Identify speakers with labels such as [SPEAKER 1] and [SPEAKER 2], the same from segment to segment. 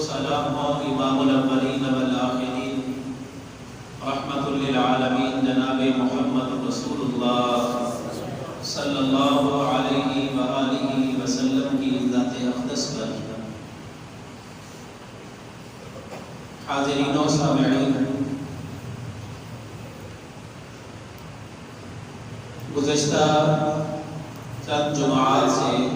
[SPEAKER 1] سلام ہو امام الاولین والآخرین رحمت للعالمین جناب محمد رسول اللہ صلی اللہ علیہ وآلہ وسلم کی ذات اقدس پر حاضرین و سامعین، گزشتہ چند جمعات سے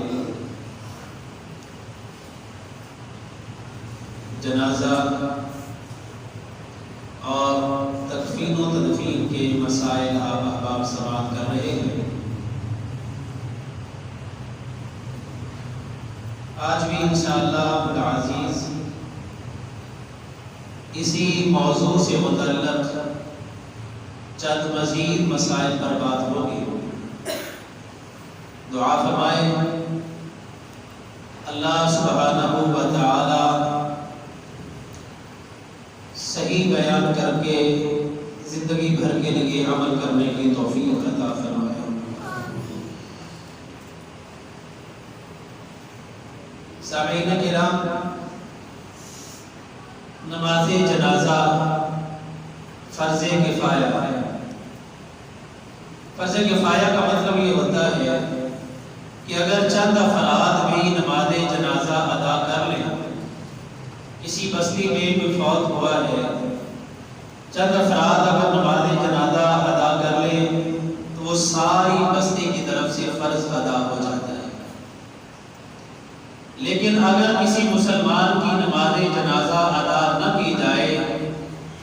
[SPEAKER 1] جنازہ اور تکفین و تدفین کے مسائل آپ احباب سماعت کر رہے ہیں۔ آج بھی انشاءاللہ العزیز اسی موضوع سے متعلق چند مزید مسائل پر بات ہوگی۔ دعا فرمائیں اللہ سبحانہ و تعالی صحیح بیان کر کے زندگی بھر کے لیے عمل کرنے کی توفیق عطا فرمائے۔ سامعین کرام، نماز جنازہ فرض کفایہ ہے۔ فرض کفایہ کا مطلب یہ ہوتا ہے کہ اگر چند افراد بھی نماز جنازہ ادا کر لیں، کسی بستی میں کوئی فوت ہوا ہے، چند افراد اگر نماز جنازہ ادا کر لیں تو وہ ساری بستی کی طرف سے فرض ادا ہو جاتا ہے۔ لیکن اگر کسی مسلمان کی نماز جنازہ ادا نہ کی جائے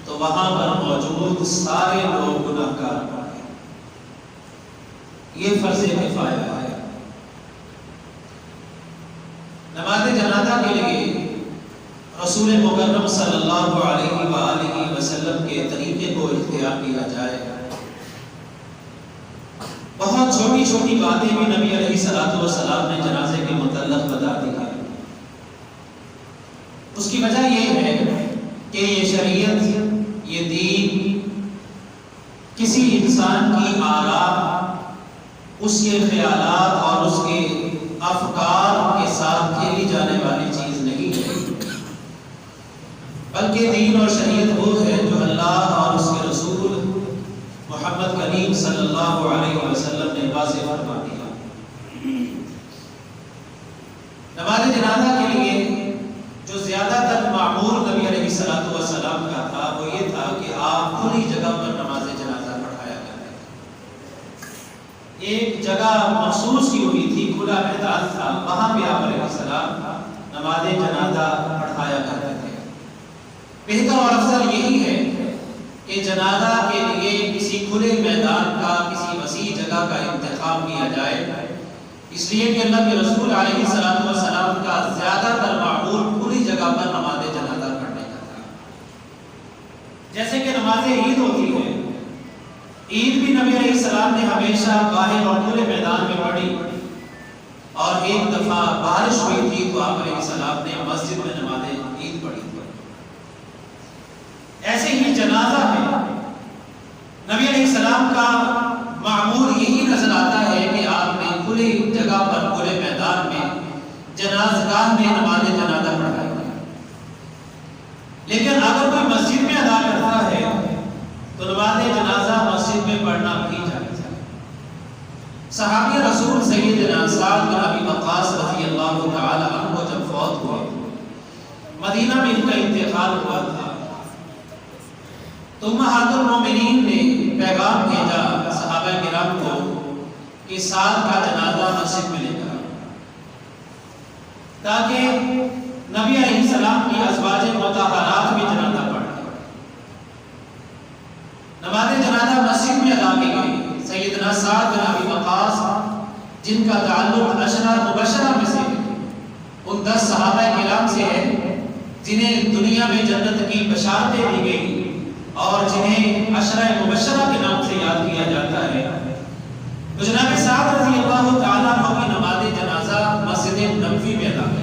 [SPEAKER 1] تو وہاں پر موجود سارے لوگ گناہگار ہیں۔ یہ فرض کفایہ ہے۔ نماز جنازہ کے لیے رسول مکرم صلی اللہ علیہ وآلہ وسلم کے طریقے کو اختیار کیا جائے۔ بہت چھوٹی چھوٹی باتیں بھی نبی علیہ الصلوۃ والسلام نے جنازے کے متعلق بتا دی ہیں۔ اس کی وجہ یہ ہے کہ یہ شریعت، یہ دین کسی انسان کی آراء، اس کے خیالات اور اس کے افکار کے ساتھ کھیلی جانے والی چیز نہیں ہے، بلکہ دین اور شریعت وہ ہے جو اللہ اور اس کے رسول محمد کریم صلی اللہ علیہ وسلم نے واضح فرما دیا۔ نماز جنازہ کے لیے جو زیادہ تر معمول نبی علیہ الصلوۃ والسلام کا تھا وہ یہ تھا کہ آپ کھلی جگہ پر نماز جنازہ پڑھایا کرتے تھے۔ ایک جگہ مخصوص کی ہوئی تھی، کھلا میدان تھا، وہاں پہ آپ علیہ السلام نماز جنازہ پڑھایا کرتے تھے۔ بہتر اور افضل یہی ہے کہ جنازہ کے لیے کسی کھلے میدان کا، کسی وسیع جگہ کا انتخاب کیا جائے، اس لیے کہ اللہ کے رسول علیہ السلام کا زیادہ تر معمول کھلی جگہ پر نماز جنازہ پڑھنے کا تھا۔ جیسے کہ نماز عید ہوتی ہے، عید بھی نبی علیہ السلام نے ہمیشہ باہر اور کھلے میدان میں پڑھی، اور ایک دفعہ بارش ہوئی تھی تو آپ علیہ السلام نے مسجد میں نماز عید پڑھی تھی۔ ایسے ہی جنازہ ہے، نبی علیہ السلام کا معمول یہی نظر آتا ہے کہ آپ نے کھلی جگہ پر، کھلے میدان میں، جنازگاہ میں نماز جنازہ پڑھائی ہے۔ لیکن اگر کوئی مسجد میں ادا کرتا ہے تو نماز جنازہ مسجد میں پڑھنا بھی جائز ہے۔ صحابی رسول سیدنا سعد بن ابی وقاص رضی اللہ تعالی عنہ جب فوت ہوئے، مدینہ میں ان کا انتقال ہوا تھا، تو امہات المومنین نے پیغام بھیجا صحابہ کرام کو کہ سعد کا جنازہ مسجد میں لے کر، تاکہ نبی علیہ السلام کی ازواج مطہرات بھی جنازہ پڑھیں۔ نماز جنازہ مسجد میں ادا کی گئی۔ سیدنا سعد بن ابی وقاص، جن کا تعلق عشرہ مبشرہ میں سے ان 10 صحابہ کرام سے ہے جنہیں دنیا میں جنت کی بشارتیں دی گئی اور جنہیں عشرہ مبشرہ کے نام سے یاد کیا جاتا ہے، تو جناب سعد رضی اللہ تعالیٰ عنہ کی نماز جنازہ مسجد نبوی میں ادا کی۔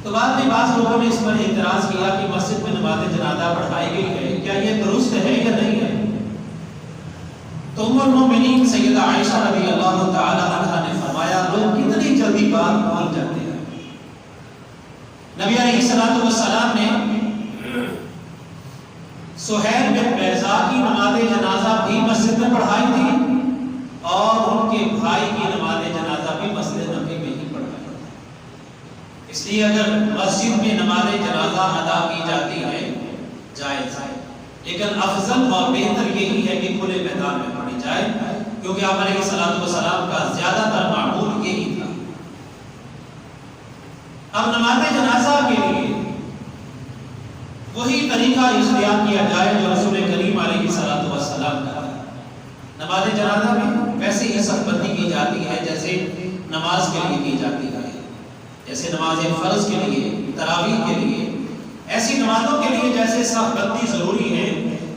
[SPEAKER 1] تو بعد میں بعض لوگوں نے اس پر اعتراض کیا کہ مسجد میں نماز جنازہ پڑھائی گئی ہے، کیا یہ درست ہے یا نہیں ہے؟ تو ام المومنین سیدہ عائشہ رضی اللہ تعالیٰ عنہ نے فرمایا، لوگ کتنی جلدی بات بھول جاتے ہیں، الصلوۃ والسلام نے سہیل بن بیضاء کی نماز جنازہ بھی مسجد میں پڑھائی تھی اور ان کے بھائی کی نماز جنازہ بھی مسجد نبوی میں ہی پڑھائی تھی۔ اس لیے اگر مسجد میں نماز جنازہ ادا کی جاتی ہے جائز ہے، لیکن افضل اور بہتر یہی ہے کہ کھلے میدان میں پڑھی جائے، کیونکہ آپ علیہ الصلوۃ والسلام کا زیادہ تر معمول یہی تھا۔ اب نماز جنازہ کے لیے وہی طریقہ اختیار کیا جائے جو رسول کریم علیہ الصلوۃ والسلام کا تھا۔ نماز جنازہ میں ویسے ہی صف بندی کی جاتی ہے جیسے نماز کے لیے کی جاتی ہے، جیسے نماز فرض کے لیے، تراویح کے لیے، ایسی نمازوں کے لیے جیسے صف بندی ضروری ہے،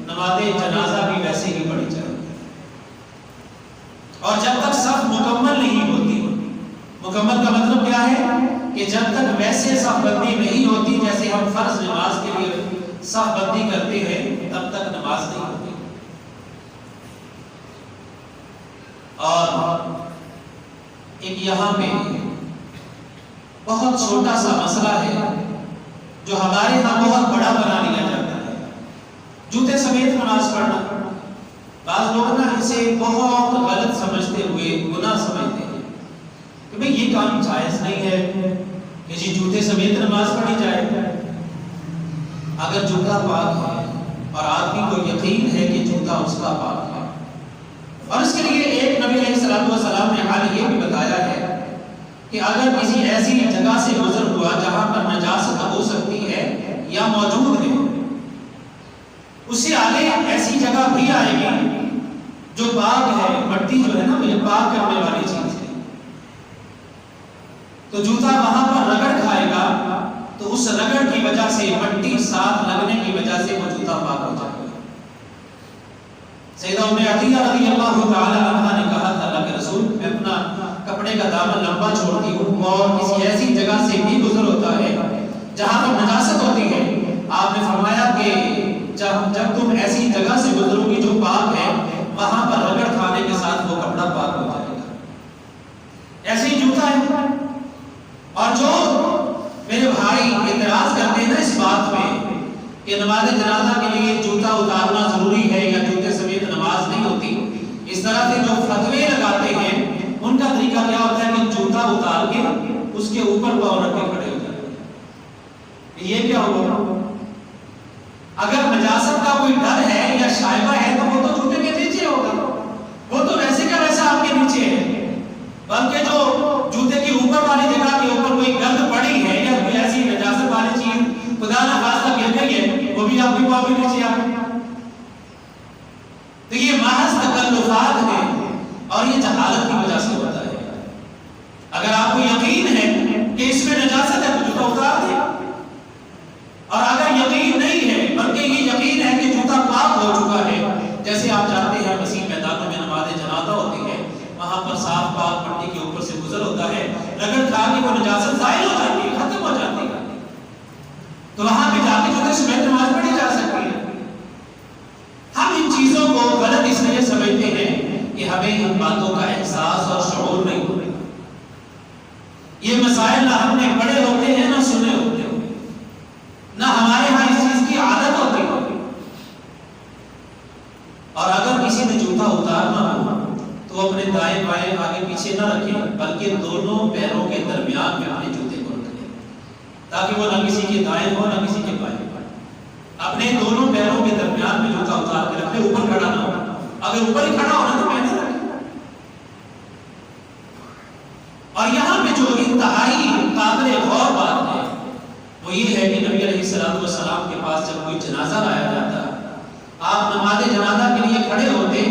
[SPEAKER 1] نماز جنازہ بھی ویسے ہی پڑھی جائے۔ اور جب تک صف مکمل نہیں ہوتی، مکمل کا مطلب کیا ہے کہ جب تک ویسے صف بندی نہیں ہوتی جیسے ہم فرض نماز کے لیے صف بندی کرتے ہیں، تب تک نماز نہیں ہوتی۔ اور ایک یہاں پہ بہت چھوٹا سا مسئلہ ہے جو ہمارے ہاں بہت بڑا بنا لیا جاتا ہے، جوتے سمیت نماز پڑھنا۔ بعض لوگ نا اسے بہت غلط سمجھتے ہوئے گناہ سمجھتے ہیں کہ بھئی یہ کام جائز نہیں ہے کہ جی جوتے سمیت نماز پڑھی جائے۔ اگر جوتا پاک ہے اور آدمی کو یقین ہے کہ جوتا اس کا پاک ہے، اور اس کے لیے ایک نبی علیہ الصلوۃ والسلام نے حال یہ بھی بتایا ہے کہ اگر کسی ایسی جگہ سے گزر ہوا جہاں پر نجاست ہو سکتی ہے یا موجود ہے، اس سے آگے ایسی جگہ بھی آئے گی جو پاک ہے، مٹی جو ہے نا یہ پاک کرنے والی چیز ہے، تو جوتا وہاں پر رگڑ کھائے گا تو اس رگڑ کی وجہ سے، مٹی ساتھ لگنے کی وجہ سے وہ جوتا پاک ہو جائے گا۔ سیدہ ام عطیہ رضی اللہ تعالی عنہا نے کہا تھا اللہ کے رسول، میں اپنا کپڑے کا دامن لمبا چھوڑتی ہوں اور کسی ایسی جگہ سے بھی گزر ہوتا ہے جہاں پر نجاست ہوتی ہے، آپ نے فرمایا کہ جب تم ایسی جگہ سے گزرو گی جو پاک ہے، وہاں پر رگڑ کھانے کے ساتھ وہ کپڑا پاک ہو جائے گا۔ ایسے ہی جوتا ہے۔ اور جو میرے بھائی اعتراض کرتے ہیں نا اس بات میں کہ نماز جنازہ کے لیے جوتا اتارنا ضروری ہے یا جوتے سمیت نماز نہیں ہوتی، اس طرح سے جو فتوے لگاتے ہیں ان کا طریقہ کیا ہوتا ہے کہ جوتا اتار کے اس کے اوپر پاؤں رکھ کے کھڑے ہو جاتے ہیں۔ یہ کیا ہوگا؟ اگر نجاست کا کوئی ڈر ہے یا شائبہ ہے تو وہ تو جوتے کے نیچے ہوگا، وہ تو ویسے کا ویسا آپ کے نیچے ہے، بلکہ جو جوتے کی اوپر والی جگہ کے اوپر کوئی گند پڑی ہے یا کوئی ایسی نجاست والی چیز خدا نہ خواستہ گر گئی ہے، وہ بھی آپ کے پاؤں کے نیچے آ گئی۔ تو یہ محض تکلفات ہیں اور یہ جہالت کی وجہ سے ہوتا ہے۔ اگر آپ کو یقین ہے کہ اس میں نجاست ہے تو جوتا اتار دیں، اور اگر یقین نہیں ہے بلکہ یہ یقین ہے کہ جوتا پاک ہو چکا ہے، جیسے آپ جانتے ہیں کسی میدانوں میں نماز جنازہ ہوتی ہے، وہاں پر صاف پاک مٹی کے اوپر سے گزر ہوتا ہے، رگڑ کھا کے وہ نجاست ظاہر ہو جاتی ہے، ختم ہو جاتی ہے، تو وہاں پہ جا کے جوتے سمیت نماز پڑھی جا سکتی ہے۔ ہم ان چیزوں کو غلط اس لیے سمجھتے ہیں کہ ہمیں ان باتوں کا احساس اور شعور نہیں ہوتا۔ یہ مسائل نہ ہم نے پڑھے ہوتے ہیں نہ سنے ہوتے ہیں، نہ ہمارے ہاں اس چیز کی عادت ہوتی ہے۔ اور اگر کسی نے جوتا اتارنا ہو تو اپنے دائیں بائیں آگے پیچھے نہ رکھیں، بلکہ دونوں پیروں کے درمیان میں اپنے جوتے کو رکھیں، تاکہ وہ نہ کسی کے دائیں ہو نہ کسی کے بائیں ہو۔ اپنے دونوں پیروں کے درمیان میں جوتا اتار کے رکھیں، اوپر کھڑا نہ ہو۔ اگر اوپر ہی کھڑا ہونا تو پہنے رکھیں۔ اور یہاں پہ جو انتہائی قابل غور بات ہے وہ یہ ہے کہ نبی علیہ الصلوۃ والسلام کے پاس جب کوئی جنازہ لایا جاتا، آپ نماز جنازہ کے لیے کھڑے ہوتے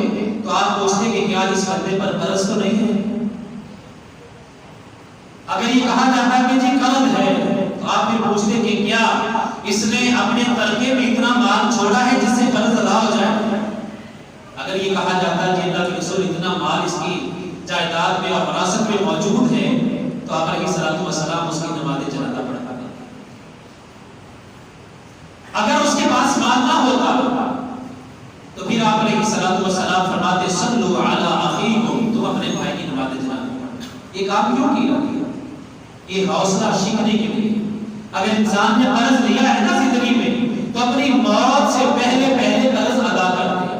[SPEAKER 1] تو آپ پوچھتے کہ کیا اس بندے پر قرض تو نہیں ہے؟ اگر یہ کہا جاتا کہ جی قرض ہے تو آپ یہ پوچھتے کہ کیا اس نے اپنے ترکے میں اتنا مال چھوڑا ہے جس سے قرض ادا ہو جائے؟ اگر یہ کہا جاتا کہ اللہ کے رسول اتنا مال اس کی جائیداد میں اور وراثت میں موجود ہے تو آپ علیہ الصلوۃ والسلام اس کی نماز جنازہ پڑھا دیتے۔ اگر اس کے پاس مال نہ ہوتا تو پھر آپ علیہ الصلوۃ والسلام فرماتے صلوا علی اخیکم، تم اپنے بھائی کی نماز جنازہ پڑھو۔ یہ کام کیوں کیا؟ یہ حوصلہ سیکھنے کے لیے اگر انسان نے قرض لیا ہے نا زندگی میں تو اپنی موت سے پہلے پہلے قرض ادا کر دے.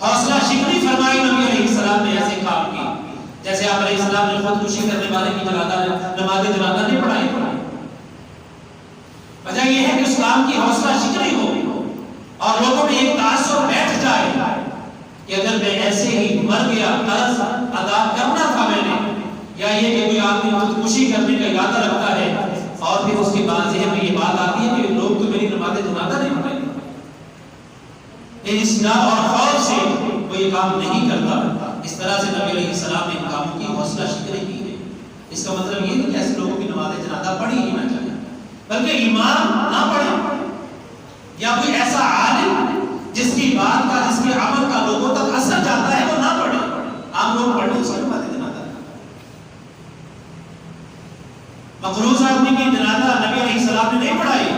[SPEAKER 1] حوصلہ شکنی فرمائی نبی علیہ السلام نے ایسے کام کی جیسے آپ علیہ السلام نے خودکشی کرنے والے کی نماز جنازہ نہیں پڑھائی. وجہ یہ ہے کہ اس کام کی حوصلہ شکنی ہو اور لوگوں میں ایک تعصب بیٹھ جائے کہ اگر میں ایسے ہی مر گیا قرض ادا کرنا تھا میں نے، یا یہ کہ کوئی آدمی خودکشی کرنے کا ارادہ رکھتا ہے اور پھر اس کے بعد ذہن میں یہ بات آتی ہے کہ لوگ تو میری نماز جنازہ نہیں پڑھیں گے. اس ڈر اور خوف سے وہ یہ کام نہیں کرتا. اس طرح سے نبی علیہ السلام نے ان کاموں کی حوصلہ شکنی کی ہے. اس کا مطلب یہ نہیں کہ ایسے لوگوں کی نماز جنازہ پڑھی ہی نہ چاہیے، بلکہ امام نہ پڑھے یا کوئی ایسا عالم جس کی بات کا جس کے عمل کا لوگوں تک اثر جاتا ہے وہ نہ پڑھے. عام لوگ پڑھیں اس کی نماز جنازہ. مقروض آدمی کی جنازہ نبی علیہ السلام نے نہیں پڑھائی،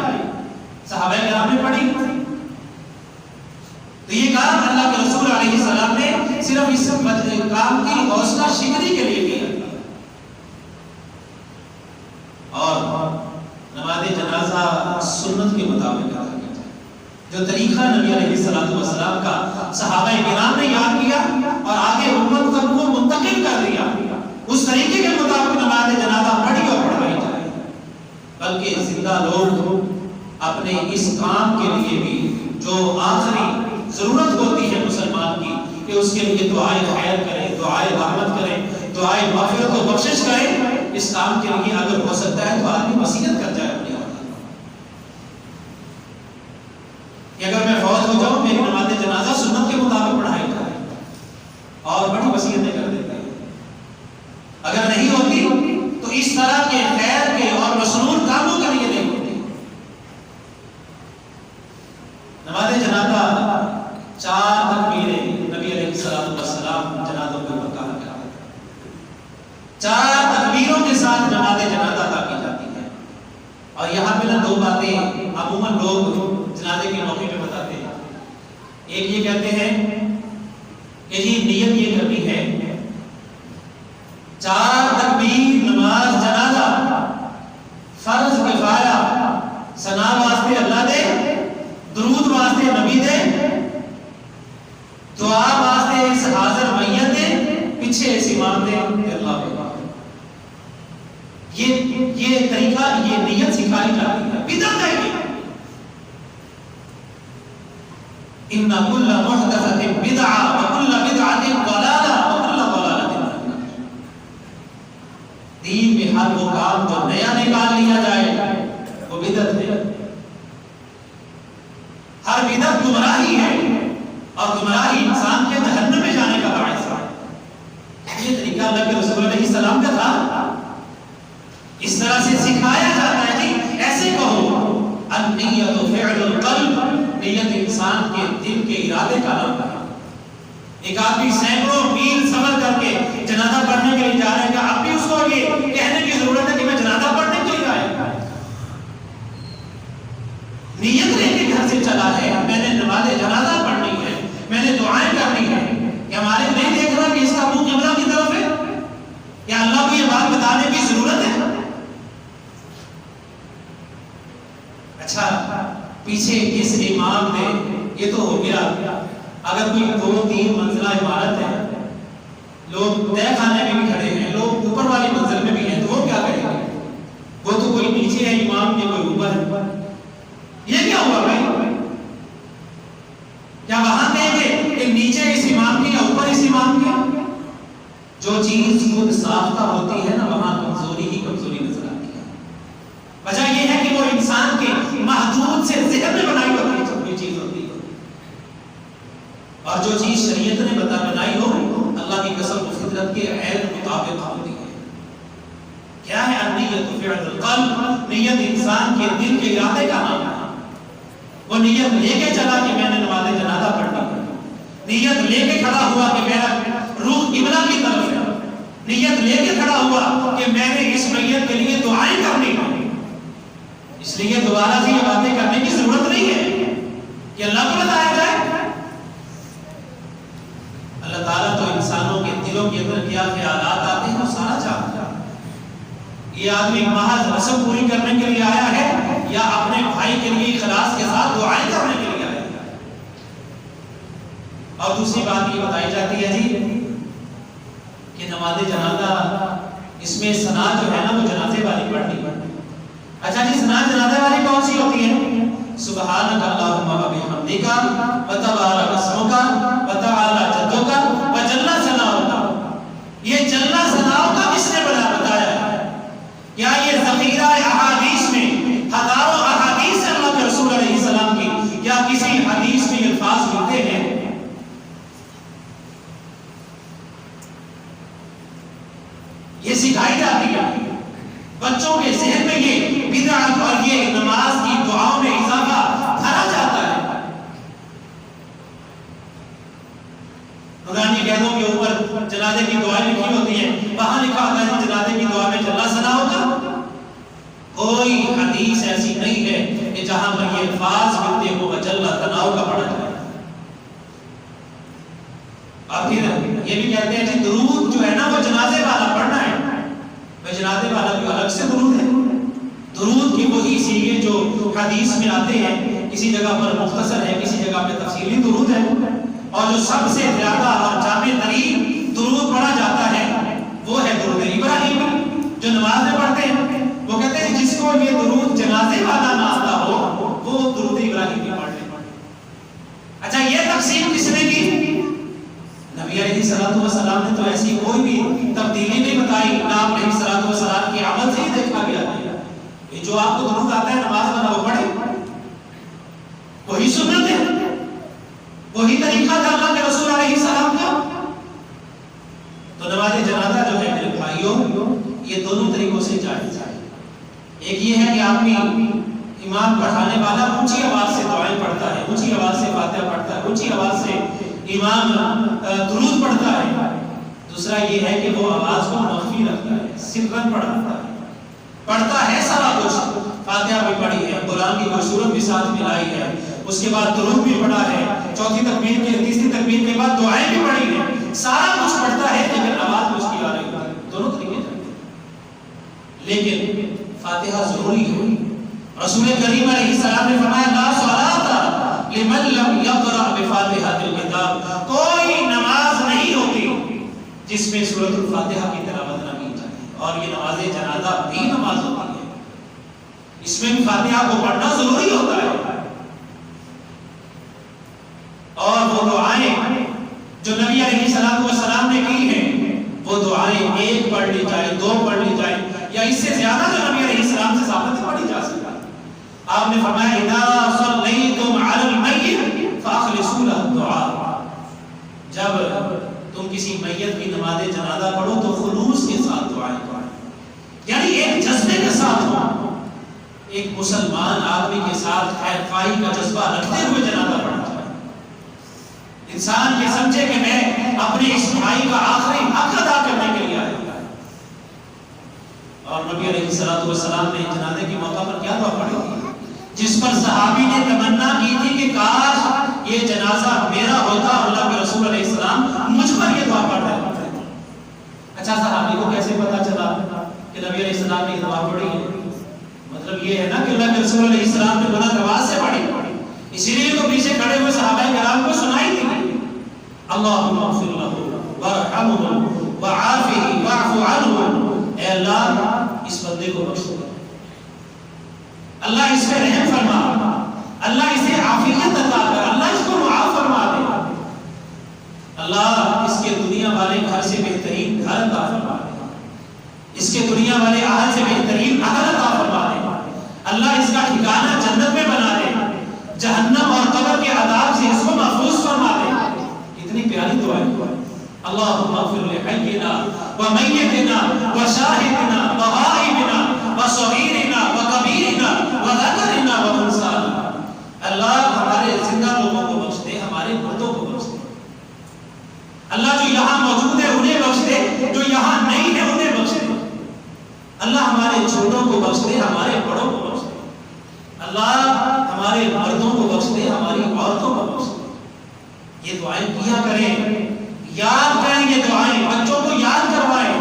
[SPEAKER 1] صحابہ کرام نے پڑھی. تو یہ کام اللہ کے رسول علیہ السلام نے صرف اس کام کی حوصلہ شکنی کے لیے کیا. اور نماز جنازہ سنت کے مطابق ادا کیا جائے. جو طریقہ نبی علیہ السلام کا صحابہ کرام نے یاد کیا اور آگے امت تک وہ منتقل کر دیا، اس طریقے کے مطابق نماز جنازہ پڑھی اور پڑھائی جائے. بلکہ زندہ لوگ اپنے اس کام کے لیے بھی جو آخری ضرورت ہوتی ہے مسلمان کی کہ اس کے لیے دعائے خیر کریں، دعائے رحمت کریں، دعائے مغفرت و بخشش کریں، اس کام کے لیے اگر ہو سکتا ہے تو آدمی وصیت کر جائے اپنی اولاد کو کہ اگر میں فوت ہو جاؤں میری نماز جنازہ سنت کے مطابق پڑھائی جائے، اور بڑی وصیتیں کر دیتے ہیں. اگر نہیں ہوتی تو اس طرح کے خیر کے اور مسنون کاموں کے لیے نہیں ہوتی. نماز جنازہ 4 تکبیریں نبی علیہ السلام جنازوں کے اوپر کہا کرتے ہیں. 4 تکبیروں کے ساتھ نماز جنازہ ادا کی جاتی ہے. اور یہاں پہ نا 2 باتیں عموماً لوگ جنازے کے موقع پہ بتاتے ہیں. ایک یہ کہتے ہیں کہ جی نیت یہ کرنی ہے 4 تکبیر نماز جنازہ فرض کفایہ، ثنا واسطے اللہ دے، درود واسطے نبی دے، دعا واسطے اس حاضر میت دے، پیچھے اس امام دے اللہ پہ. یہ طریقہ، یہ نیت سکھائی جاتی ہے. بدعت ہے یہ. ان کل محدثۃ بدعہ وکل بدعۃ ضلالہ وکل ضلالۃ فی النار. دین میں ہر وہ کام جو نیا نکال لیا جائے وہ بدعت ہے. ہر بدعت گمراہی ہے اور گمراہی انسان کے جہنم میں جانے کا باعث ہے. یہ طریقہ اللہ کے رسول علیہ السلام کا تھا. اس طرح سے سکھایا جاتا ہے کہ ایسے کہو النیت فعل القلب، نیت انسان کے دل کے ارادے کا نام ہے. ایک آدمی سینکڑوں میل سفر کر کے جنازہ پڑھنے کے لیے جا رہے ہیں کہ اب بھی اس کو یہ کہنے کی ضرورت ہے کہ میں جنازہ پڑھنے کے لیے آیا. نیت لے کے گھر سے چلا ہے میں نے نماز جنازہ پڑھنی ہے، میں نے دعائیں کرنی ہے. کیا مالک نہیں دیکھ رہا کہ اس کا منہ قبلہ کی طرف ہے؟ کیا اللہ کو یہ بات بتانے کی ضرورت ہے؟ اچھا پیچھے اس امام نے یہ تو ہو گیا. اگر کوئی 2-3 منزلہ عمارت ہے، لوگ طے خانے میں بھی کھڑے ہیں، لوگ اوپر والی منزل میں بھی ہیں، تو وہ کیا کریں گے؟ وہ تو کوئی نیچے ہے امام کے، کوئی اوپر ہے. یہ کیا ہوا بھائی؟ کیا وہاں کہیں گے کہ نیچے اس امام کی یا اوپر اس امام کی؟ جو چیز خود ساختہ ہوتی ہے نا وہاں کمزوری ہی کمزوری نظر آتی ہے. وجہ یہ ہے کہ وہ انسان کے محدود سے ذہن میں بنائی ہوئی چیز ہوتی ہے. اور جو چیز شریعت نے بنائی ہو اللہ کی قسم و فطرت کے عین مطابق ہوتی ہے. کیا ہے النیت فعل القلب؟ نیت انسان کے دل کے ارادے کا نام ہے. وہ نیت لے کے چلا کہ میں نے نماز جنازہ پڑھنی ہے، نیت لے کے کھڑا ہوا کہ میرا روح قبلہ کی طرف ہے، نیت لے کے کھڑا ہوا کہ میں نے اس میت کے لیے دعائیں کرنی ہے. اس لیے دوبارہ سے یہ باتیں کرنے کی ضرورت نہیں ہے کہ اللہ کو بتایا جائے. اللہ تعالیٰ تو انسانوں کے دلوں کے اندر کیا خیالات آتے ہیں وہ سارا جانتا ہے. یہ آدمی محض رسم پوری کرنے کے لیے آیا ہے یا اپنے بھائی کے لیے اخلاص کے ساتھ دعائیں کرنے کے لیے آیا ہے؟ اور دوسری بات یہ بتائی جاتی ہے جی کہ نماز جنازہ اس میں ثنا جو ہے نا وہ جنازے والی پڑھنی پڑتی. اچھا جی ثنا جنازے والی کون سی ہوتی ہے؟ سبحانک اللہم و بحمدک و تبارک اسمک و تعالی جدک و جل ثناؤک. یہ جل ثناؤک کس نے بتایا ہے؟ کیا یہ ذخیرہ احادیث میں ہزاروں احادیث ہیں اللہ کے رسول علیہ السلام کی، یا کسی حدیث میں الفاظ ملتے ہیں؟ یہ سکھائی جاتی ہے بچوں کے ذہن میں، یہ بدعت اور یہ نماز کی دعاؤں میں اضافہ بھرا جاتا ہے. نورانی قیدوں کے اوپر جنازے کی دعائیں لکھی ہوتی ہیں، وہاں لکھا ہوتا ہے جنازے کی دعا میں جل ثنا ہوگا. کوئی حدیث ایسی نہیں ہے کہ جہاں پر یہ الفاظ ملتے ہو جل ثنا کا پڑھا جائے. اور پھر یہ بھی کہتے ہیں کہ درود جو ہے نا وہ جنازے والا پڑھنا ہے. جنازے والا بھی الگ سے درود ہے. درود کی وہی سیغے جو حدیث میں آتے ہیں، کسی جگہ پر مختصر ہے، کسی جگہ پہ تفصیلی درود ہے. اور جو سب سے زیادہ اور جامع ترین درود پڑھا جاتا ہے وہ ہے درود ابراہیم جو نماز میں پڑھتے ہیں. وہ کہتے ہیں جس کو یہ درود جنازے والا نہ آتا ہو وہ درود ابراہیم بھی پڑھ لے. اچھا یہ تقسیم کس نے کی؟ نبی علیہ السلام نے تو ایسی کوئی بھی تبدیلی نہیں بتائی، نہ آپ علیہ السلام کی عمل سے ہی دیکھا گیا. یہ جو آپ کو درود آتا ہے نماز میں وہ پڑھے، وہی سنت ہے، وہی طریقہ تھا اللہ کے رسول علیہ السلام کا. تو نماز جنازہ جو ہے میرے بھائیوں یہ دونوں طریقوں سے جائز ہے. ایک یہ ہے کہ آدمی امام پڑھانے والا اونچی آواز سے دعائیں پڑھتا ہے، اونچی آواز سے فاتحہ پڑھتا ہے، اونچی آواز سے امام درود پڑھتا ہے. دوسرا یہ ہے کہ وہ آواز کو مخفی رکھتا ہے، سرن پڑھتا ہے سارا کچھ. فاتحہ بھی پڑھی ہے، قرآن کی کوئی سورت بھی ساتھ ملائی ہے، اس کے بعد درود بھی پڑھا ہے، چوتھی تکبیر کے تیسری تکبیر کے بعد دعائیں بھی پڑھی ہیں، سارا کچھ پڑھتا ہے لیکن آواز اس کی آ رہی ہے. دونوں طریقے جاتے ہیں. لیکن فاتحہ ضروری ہے. رسول کریم علیہ السلام نے فرمایا لا صلاۃ لمن لم یقرأ بفاتحۃ الکتاب. کوئی نماز نہیں ہوتی جس میں سورۃ الفاتحہ کی تلاوت نہ کی جائے. اور یہ نماز جنازہ بھی نماز ہوتی ہے، اس میں بھی فاتحہ کو پڑھنا ضروری ہوتا ہے. اور وہ دعائیں جو نبی علیہ السلام نے کی ہیں وہ دعائیں ایک پڑھ لی جائے، دو پڑھ لی جائے، یا اس سے زیادہ جو نبی علیہ السلام سے ثابت پڑھی جا سکتا. آپ نے فرمایا اذا صلیتم علی المیت فاخلصوا له الدعاء. جب تم کسی میت کی نماز جنازہ پڑھو تو خلوص کے ساتھ دعائیں پڑھو، یعنی ایک جذبے کے ساتھ ہو. ایک مسلمان آدمی کے ساتھ خیر خواہی کا جذبہ رکھتے ہوئے جنازہ پڑھنا چاہیے. انسان یہ سمجھے کہ میں اپنے اس بھائی کا آخری حق ادا کرنے کے لیے آیا. اور نبی علیہ السلام نے جنازے کے موقع پر کیا دعا پڑھی جس پر صحابی نے تمنا کی تھی کہ کاش یہ جنازہ میرا ہوتا، اللہ کے رسول علیہ السلام مجھ پر یہ دعا پڑھ رہے ہیں. اچھا صحابی کو کیسے پتا چلا کہ نبی علیہ السلام نے یہ دعا پڑھی ہے؟ مطلب یہ ہے نا کہ اللہ کے رسول علیہ السلام نے بلند آواز سے پڑھی، اسی لیے تو پیچھے کھڑے ہوئے صحابہ کرام کو سنائی تھی. اللہم اغفر لہ وارحمہ وعافہ واعف عنہ. اے اللہ اس بندے کو بخش دے، اللہ اس پہ رحم فرما، اللہ اسے عافیت عطا کر، اللہ اس کو معاف فرما دے، اللہ اس کے دنیا والے گھر سے بہترین گھر عطا فرما دے، اس کے دنیا والے اہل سے بہترین اہل عطا فرما دے، اللہ اس کا ٹھکانہ جنت میں بنا دے، جہنم اور قبر کے عذاب سے اس کو محفوظ فرما دے. کتنی پیاری دعا ہے. اللہم اغفر لحینا ومیتنا وشاہدنا وغائبنا وصغیرنا وکبیرنا وذکرنا وانثانا. اللہ ہمارے زندہ لوگوں کو بخش دے، ہمارے مردوں کو بخش دے. اللہ جو یہاں موجود ہے انہیں بخش دے، جو یہاں نہیں ہے انہیں بخش دے. اللہ ہمارے چھوٹوں کو بخش دے، ہمارے بڑوں کو بخش دے. اللہ ہمارے مردوں کو بخش دے، ہماری عورتوں کو بخش دے. یہ دعائیں کیا کریں، یاد کریں. یہ دعائیں بچوں کو یاد کروائیں.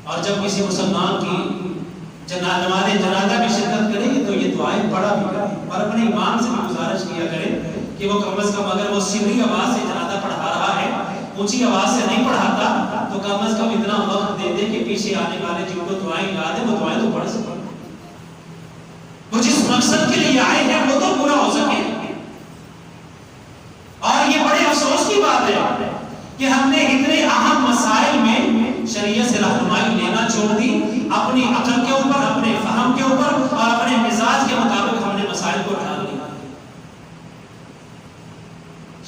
[SPEAKER 1] اور جب کسی مسلمان کی نماز جنازہ میں شرکت کرے تو یہ دعائیں پڑھا بھی کرے اور اپنے امام سے بھی گزارش کیا کرے کہ وہ کم از کم اگر وہ سری آواز سے جنازہ پڑھا رہا ہے، اونچی آواز سے نہیں پڑھاتا، تو کم از کم اتنا وقت دے دے کہ پیچھے آنے والے جن کو دعائیں یاد ہیں وہ دعائیں تو پڑھ سکیں، وہ جس مقصد کے لیے آئے ہیں وہ تو پورا ہو سکے۔ اور یہ بڑے افسوس کی بات ہے کہ ہم نے اتنے اہم مسائل میں شریعت سے رہنمائی لینا چھوڑ دی، اپنی عقل کے اوپر، اپنے فہم کے اوپر اور اپنے مزاج کے مطابق ہم نے مسائل کو ڈھال لیا۔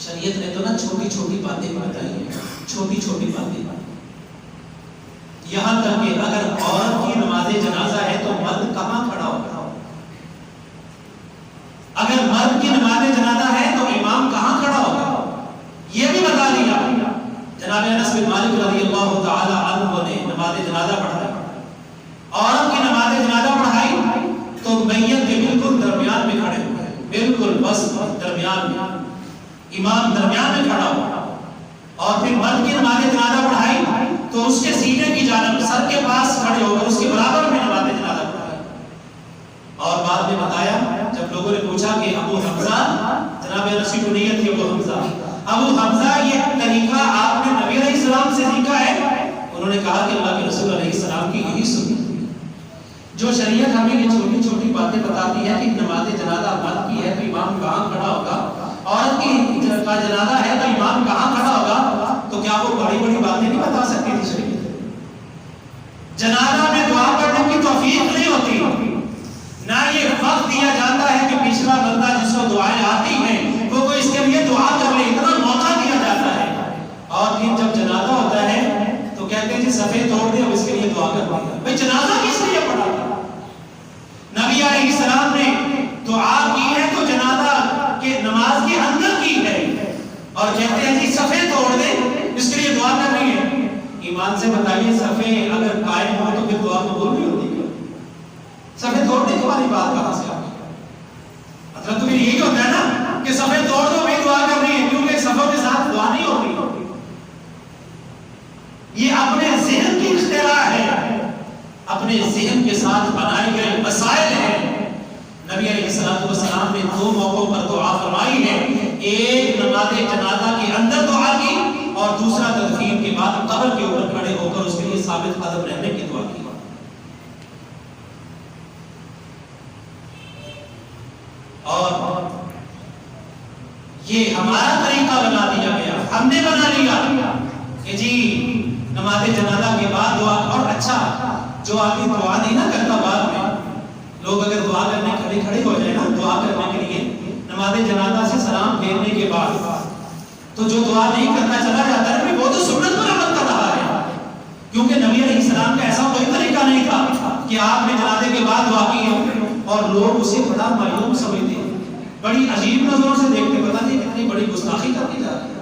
[SPEAKER 1] شریعت نے تو نا چھوٹی چھوٹی باتیں بتائی ہیں، چھوٹی چھوٹی باتیں، یہاں تک کہ اگر عورت کی نماز جنازہ ہے تو مرد کہاں کھڑا ہوگا، اگر مرد کی نماز جنازہ ہے تو امام کہاں کھڑا ہوگا، یہ بھی بتا دیا۔ جناب انس بن مالک رضی اللہ تعالی عنہ نے نماز جنازہ پڑھائی، عورت کی نماز جنازہ پڑھائی تو میت کے بالکل درمیان میں کھڑے ہوئے، بالکل بس درمیان میں، امام درمیان میں کھڑا ہوا، اور پھر مرد کی نماز جنازہ پڑھائی تو اس کے سینے کی جانب سر کے پاس کھڑے ہو کر اس کے برابر میں نماز جنازہ پڑھائی۔ اور بعد میں بتایا جب لوگوں نے پوچھا کہ ابو حمزہ، جناب رسی کو نیت تھی ابو حمزہ، ابو حمزہ یہ طریقہ آپ نے نبی علیہ السلام سے سیکھا ہے؟ انہوں نے کہا کہ اللہ کے رسول علیہ السلام کی یہی سنت ہے۔ جو شریعت ہمیں یہ چھوٹی چھوٹی باتیں بتاتی ہے کہ نماز جنازہ مرد کی ہے تو امام کہاں کھڑا ہوگا، عورت کی جنازہ ہے تو امام کہاں کھڑا ہوگا، تو کیا وہ بڑی بڑی باتیں نہیں بتا سکتی تھی شریعت؟ جنازہ میں دعا پڑھنے کی توفیق نہیں ہوتی، نہ یہ وقت دیا جاتا ہے کہ پچھلا بندہ جس کو دعائیں آتی ہیں وہ کوئی اس کے لیے دعا کر لے، اتنا موقع دیا جاتا ہے۔ اور پھر جب جنازہ ہوتا ہے تو کہتے ہیں جی صفے توڑ دے اب اس کے لیے دعا کر دیا، بھئی جنازہ کس لیے پڑھا تھا؟ نبی علیہ السلام نے دعا کی ہے تو جنازہ کے نماز کے اندر کی ہے، اور کہتے ہیں جی صفے توڑ دے اس کے لیے دعا کرنی ہے۔ ایمان سے بتائیے صفے اگر قائم ہو تو پھر دعا قبول نہیں ہوتی؟ صفے توڑنے کی والی بات کہاں سے آ گئی؟ مطلب تو پھر یہی ہوتا ہے نا کہ صفے توڑ دو بھی دعا کرنی ہے، کیونکہ صفوں کے ساتھ دعا نہیں ہوتی۔ یہ اپنے ذہن کی اختراع ہے، اپنے ذہن کے ساتھ بنائے گئے مسائل ہیں۔ نبی علیہ السلام نے دو موقعوں پر دعا فرمائی ہے، ایک نماز جنازہ کے اندر دعا کی اور دوسرا تدفین کے بعد قبر کے اوپر کھڑے ہو کر اس کے لیے ثابت قدم رہنے کی دعا کی۔ اور یہ ہمارا طریقہ بنا دیا گیا، ہم نے بنا لیا کہ جی نماز جنازہ کے بعد دعا، اور اچھا جو آدمی دعا نہیں نہ کرتا، بعد میں لوگ اگر دعا کرنے کھڑے ہو جائے نا دعا کرنے کے لیے نماز جنازہ سے سلام پھیرنے کے بعد، تو جو دعا نہیں کرنا چلا جاتا ہے وہ تو سنت پر عمل کر رہا ہے، کیونکہ نبی علیہ السلام کا ایسا کوئی طریقہ نہیں تھا کہ آپ نے جنازے کے بعد دعا کی ہے اور لوگ اسے بڑا معلوم سمجھتے ہیں، بڑی عجیب نظروں سے دیکھتے، پتہ نہیں کتنی بڑی گستاخی کرتی جا رہی ہے۔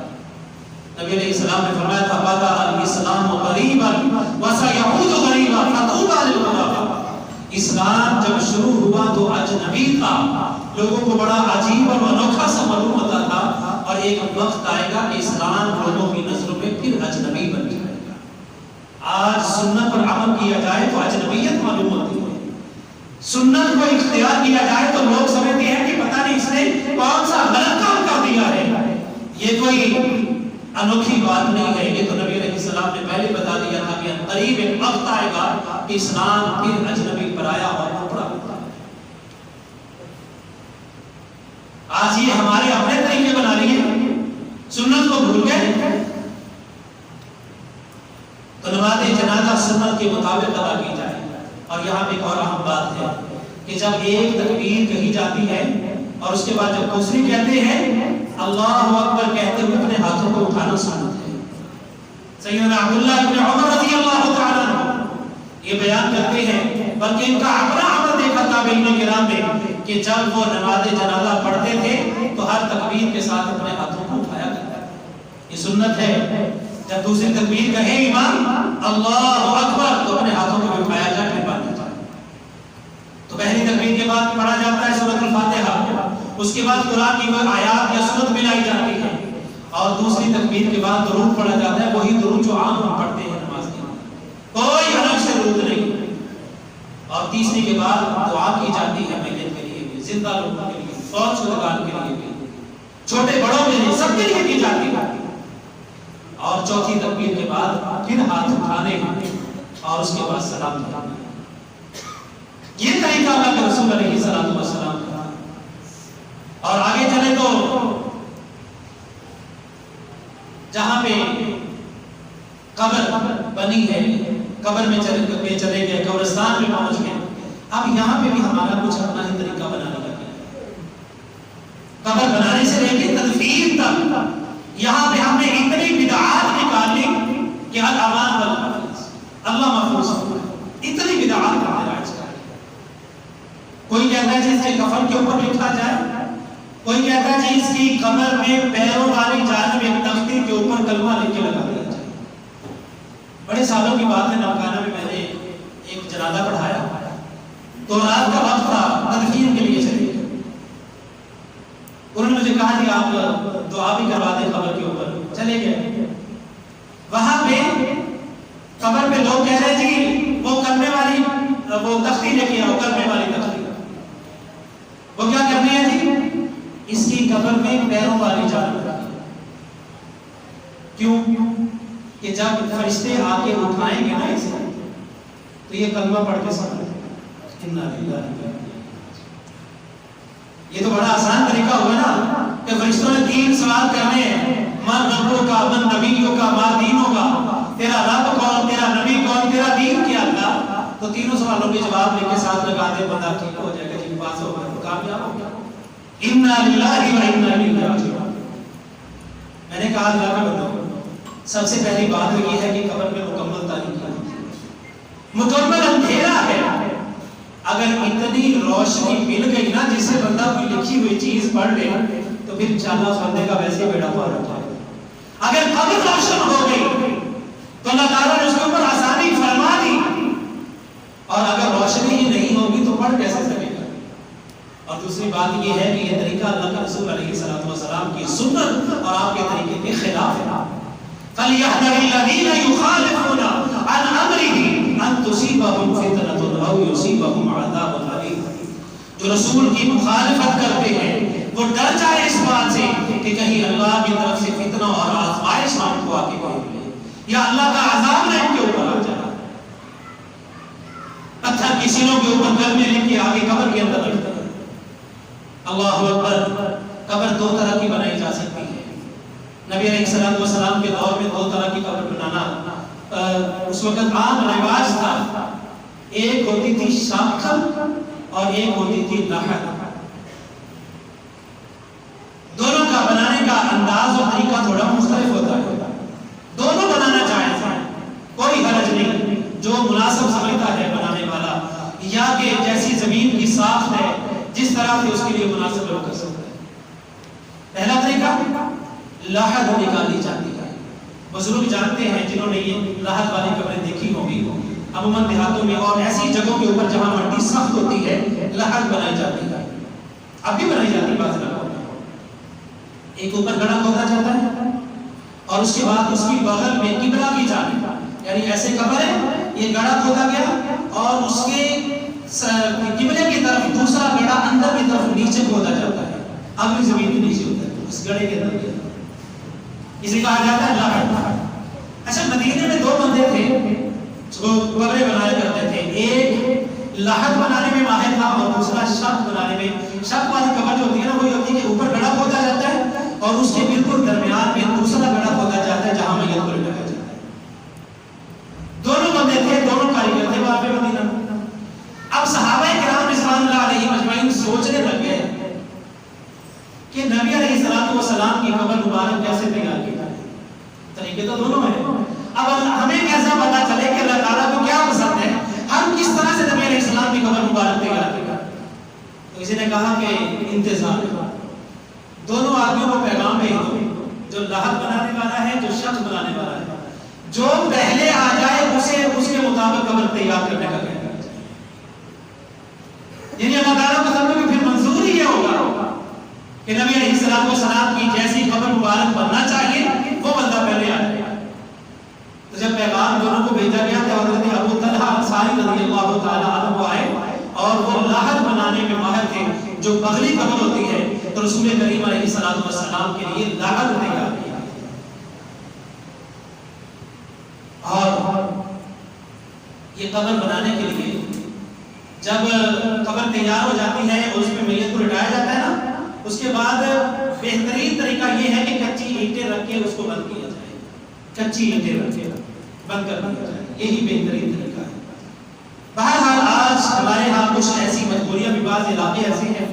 [SPEAKER 1] نبی علیہ السلام نے فرمایا تھا بدا الاسلام غریبا وسيعود غریبا فطوبى للغرباء، اسلام جب شروع ہوا تو اجنبی تھا، لوگوں کو بڑا عجیب اور انوکھا سا معلوم ہوتا تھا، اور ایک وقت آئے گا کہ اسلام لوگوں کی نظروں میں پھر اجنبی بن جائے گا۔ آج سنت پر عمل کیا جائے تو اجنبیت معلوم ہوتی ہے، سنت کو اختیار کیا جائے تو لوگ سمجھتے ہیں کہ پتہ نہیں اس نے کون سا غلط کام کر دیا ہے۔ یہ کوئی انوکھی بات نہیں ہے، یہ تو نبی علیہ السلام نے پہلے بتا دیا تھا کہ قریب ایک وقت آئے گا کہ اسلام پھر اجنبی پرایا اور کپڑا ہوگا۔ آج یہ ہمارے اپنے طریقے بنا لیے، سنت کو بھول گئے۔ تو نماز جنازہ سنت کے مطابق ادا کی جائے۔ اور یہاں پہ ایک اور اہم بات ہے کہ جب ایک تکبیر کہی جاتی ہے اور اس کے بعد جب دوسری کہتے ہیں اللہ اکبر کہتے ہوئے اپنے ہاتھوں کو اٹھانا سنت ہے۔ سیدنا عبداللہ ابن عمر رضی اللہ تعالیٰ عنہ یہ بیان کرتے ہیں، بلکہ ان کا اپنا عمل دیکھا تابعین کرام نے کہ جب وہ نماز جنازہ پڑھتے تھے تو ہر تکبیر کے ساتھ اپنے ہاتھوں کو اٹھایا کرتے تھے۔ یہ سنت ہے، جب دوسری تکبیر کہے امام اللہ اکبر تو اپنے ہاتھوں کو اٹھایا جائے، پھر باندھا جائے۔ تو پہلی تکبیر کے بعد پڑھا جاتا ہے سورۃ الفاتحہ، اس کے بعد قرآن کی وہ آیات یا سورت ملائی جاتی ہے، اور دوسری تکبیر کے بعد درود پڑھا جاتا ہے، وہی درود جو عام ہم پڑھتے ہیں نماز کے، کوئی الگ سے تیسری کے بعد دعا کی جاتی ہے میت کے لیے بھی، زندہ لوگوں کے لیے، فوت شدگان کے لیے بھی، چھوٹے بڑوں کے لیے، سب کے لیے کی جاتی ہے۔ اور چوتھی تکبیر کے بعد پھر ہاتھ اٹھانے اور اس کے بعد سلام دینا۔ یہ طریقہ اللہ کے رسول علیہ السلام کا۔ اور آگے چلے تو جہاں پہ قبر بنی ہے، قبر میں چلے گئے، قبرستان میں پہنچ گئے، اب یہاں پہ بھی ہمارا کچھ اپنا ہی طریقہ بنانے کا ہے۔ قبر بنانے سے لے کے تدفین تک یہاں پہ ہم نے اتنی بدعات نکالی کہ الامان والمحفوظ، اللہ محفوظ ہو، اتنی بدعات کا علاج کر۔ کوئی کہتا ہے جس کے کفن کے اوپر لکھا جائے، کوئی کہتا ہے جی اس کی قبر میں پیروں والی جانب ایک تختی کے اوپر کلمہ لکھ کے لگا دیا جائے۔ بڑے سالوں کی بات ہے، نمکانہ میں میں نے ایک جنازہ پڑھایا تو رات کا وقت تھا، تدفین کے لیے چلے گئے۔ انہوں نے مجھے کہا جی آپ دعا بھی کروا دیں قبر کے اوپر، چلے گئے۔ وہاں پہ قبر پہ لوگ کہہ رہے جی وہ کلمے والی وہ تختی لے کے آؤ، کلمے والی تختی۔ وہ کیا کرنی ہے جی؟ اس کی قبر میں پیروں والی جانب رکھی۔ کیوں؟ کہ جب فرشتے آ کے اٹھائیں گے نا اسے تو یہ کلمہ پڑھ کے سمجھ، یہ تو بڑا آسان طریقہ ہوا نا کہ فرشتوں نے 3 سوال کرنے ہیں، من ربوں کا، من نبیوں کا، ما دینوں کا، تیرا رب کون، تیرا نبی کون، تیرا دین کیا تھا؟ تو تینوں سوالوں کے جواب لے کے ساتھ لگا دے، بندہ ٹھیک ہو جائے گا، جی پاس ہو گیا، کامیاب ہو گیا۔ انا للہ و انا الیہ راجعون۔ میں نے کہا اللہ کے بندوں، سب سے پہلی بات تو یہ ہے کہ قبر میں مکمل تاریکی، مکمل اندھیرا ہے۔ اگر اتنی روشنی مل گئی نا جس سے بندہ کوئی لکھی ہوئی چیز پڑھ لے تو پھر انشاءاللہ اس بندے کا ویسے بیڑا پار ہو جائے گا۔ اگر قبر روشن ہو گئی تو اللہ تعالیٰ نے اس کے اوپر آسانی فرما دی، اور اگر روشنی ہی نہیں ہوگی تو پڑھ کیسے سکے گا؟ اور دوسری بات یہ ہے کہ یہ طریقہ اللہ کے رسول علیہ السلام کی سنت اور آپ کے طریقے کے خلاف ہے۔ فَلْيَحْذَرِ الَّذِينَ يُخَالِفُونَ عَنْ أَمْرِهِ أَن تُصِيبَهُمْ فِتْنَةٌ أَوْ يُصِيبَهُمْ عَذَابٌ أَلِيمٌ۔ جو رسول کی مخالفت کرتے ہیں وہ ڈر جائے اس بات سے کہ کہیں اللہ کی طرف سے فتنہ اور آزمائش ہم کو آ کے پہنچے یا اللہ کا عذاب نہ ان کے اوپر آ جائے۔ پتھر کی سینوں کے اوپر کلمے لکھ کے آگے قبر کے اندر رکھتا ہے۔ اللہ اکبر۔ قبر 2 طرح کی بنائی جا سکتی ہے۔ نبی علیہ السلام کے دور میں 2 طرح کی قبر بنانا اس وقت عام رواج تھا۔ ایک ہوتی تھی شاخل اور ایک ہوتی تھی لحد۔ دونوں کا بنانے کا انداز اور طریقہ تھوڑا مختلف ہوتا ہے۔ دونوں بنانا جائز ہے، کوئی حرج نہیں، جو مناسب سمجھتا ہے بنانے والا، یا کہ جیسی زمین کی ساخت ہے جس طرح سے اس کے لیے مناسب لوگ کر سکتے ہیں۔ پہلا طریقہ لحد نکالی جاتی ہے۔ بزرگ جانتے ہیں جنہوں نے یہ لحد والی قبریں دیکھی ہوگی، عموماً دیہاتوں میں اور ایسی جگہوں کے اوپر جہاں مٹی سخت ہوتی ہے لحد بنائی جاتی ہے، اب بھی بنائی جاتی ہے بعض جگہوں میں۔ ایک اوپر گڑھا کھودا جاتا ہے اور اس کے بعد اس کی بغل میں قبلہ کی جانب، یعنی ایسے قبر ہے، یہ گڑھا کھودا گیا اور اس کے قبلے کی طرف دوسرا گڑھا اندر کی طرف نیچے کھودا جاتا ہے، اگلی زمین کے نیچے ہوتا ہے، اس گڑھے کے اندر اسے کہا جاتا ہے لحد۔ اچھا، مدینے میں 2 بندے تھے جو قبریں بنایا کرتے تھے، ایک لحد بنانے میں ماہر تھا اور دوسرا شق بنانے میں۔ شق والی قبر جو ہوتی ہے نا وہ یہ ہوتی ہے کہ اوپر گڑھا کھودا جاتا ہے اور اس کے بالکل درمیان میں دوسرا گڑھا کھودا جاتا ہے جہاں میت کو لٹایا جاتا ہے۔ دونوں بندے تھے، دونوں کاریگر تھے وہاں پہ مدینہ۔ اب صحابہ کرام رضوان اللہ علیہم اجمعین سوچنے لگ گئے کہ نبی علیہ السلام کی قبر مبارک کیسے تیار کی جائے۔ طریقے تو دونوں ہیں، اب ہمیں کیسا پتا چلے کہ اللہ تعالیٰ کو کیا پسند ہے، ہم کس طرح سے نبی علیہ السلام کی قبر مبارک تیار کی جائے۔ تو کسی نے کہا کہ انتظار کرو، دونوں آدمیوں کو پیغام بھیج دو، جو لحد بنانے والا ہے، جو شخص بنانے والا ہے، جو پہلے آ جائے اسے اس کے مطابق قبر تیار کرنے کا کہنا ہے۔ یعنی اللہ تعالیٰ کو سب کو پھر منظور ہی یہ ہوگا کہ نبی علیہ السلام کی جیسی قبر مبارک بننا چاہیے وہ بندہ پہلے آ جائے۔ تو جب پیغام دونوں کو بھیجا گیا تو حضرت ابو طلحہ انصاری رضی اللہ تعالیٰ عنہ آئے جو بغلی قبر ہوتی ہے تو رسول کریم علیہ الصلوۃ والسلام کے لیے لعنت تیار کیا. اور یہ قبر بنانے کے لیے جب قبر تیار ہو جاتی ہے اور اس میں میت کو لٹایا جاتا ہے نا، اس کے بعد بہترین طریقہ یہ ہے کہ کچی اینٹیں رکھ کے اس کو بند کیا جائے. کچی اینٹیں رکھ کے بند کر دیا جائے، یہی بہترین طریقہ ہے. بہرحال آج ہمارے ہاں کچھ ایسی مجبوریاں بھی، بعض علاقے ایسے ہیں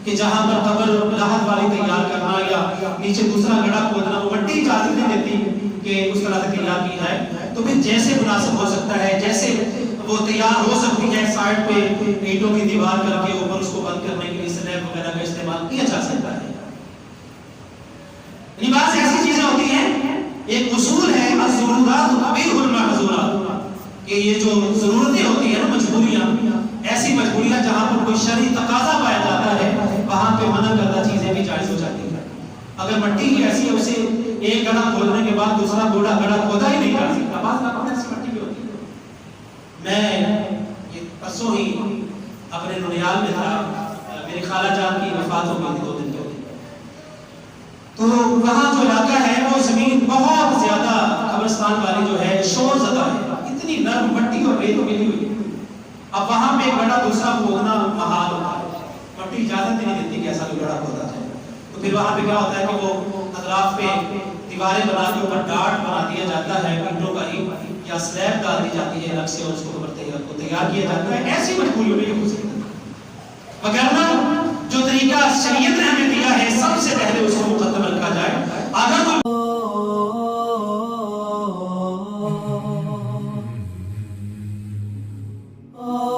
[SPEAKER 1] کہ جہاں پر قبر لاحت والی تیار کرنا یا نیچے دوسرا گڑھا کھودنا، وہ مٹی اجازت نہیں دیتی کہ اس طرح سے تیار کی جائے. تو پھر جیسے مناسب ہو سکتا ہے، جیسے وہ تیار ہو سکتی ہے، سائڈ پہ اینٹوں کی دیوار کر کے اوپر اس کو بند کرنے کے لیے سلیب وغیرہ کا استعمال کیا جا سکتا ہے. یعنی بعض ایسی چیزیں ہوتی ہیں، ایک اصول ہے الضرورات تبیح المحظورات، کہ یہ جو ضرورتیں ہوتی ہیں نا، مجبوریاں، ایسی مجبوریاں جہاں پر کوئی شرعی تقاضا پایا جاتا ہے وہاں پہ منع کردہ چیزیں بھی جائز ہو جاتی ہیں. اگر مٹی کی ایسی ہے، اسے ایک گڑھا کھودنے کے بعد دوسرا گڑھا کھودا ہی نہیں کر سکتا. بعض ایسی مٹی بھی ہوتی ہے. میں یہ پرسوں ہی اپنے ننیال میں تھا، میری خالہ جان کی وفات ہو گئی تھی 2 دن پہلے. تو وہاں جو علاقہ ہے وہ زمین بہت زیادہ قبرستان والی جو ہے شور زدہ ہے، اتنی نرم مٹی اور ریت ملی ہوئی. اب وہاں پہ ایک گڑھا دوسرا کھودنا محال ہوتا ہے، مٹی اجازت نہیں دیتی کہ ایسا کوئی گڑھا کھودا جائے. تو پھر وہاں پہ کیا ہوتا ہے کہ وہ اطراف پہ دیواریں بنا کے اوپر ڈاٹ بنا دیا جاتا ہے، اینٹوں کا ہی یا سلیب ڈال دی جاتی ہے الگ سے، اور اس کو تیار کیا جاتا ہے. ایسی مجبوریوں میں یہ ہو سکتا ہے. وگرنہ جو طریقہ شریعت نے ہمیں دیا ہے، سب سے پہلے اس کو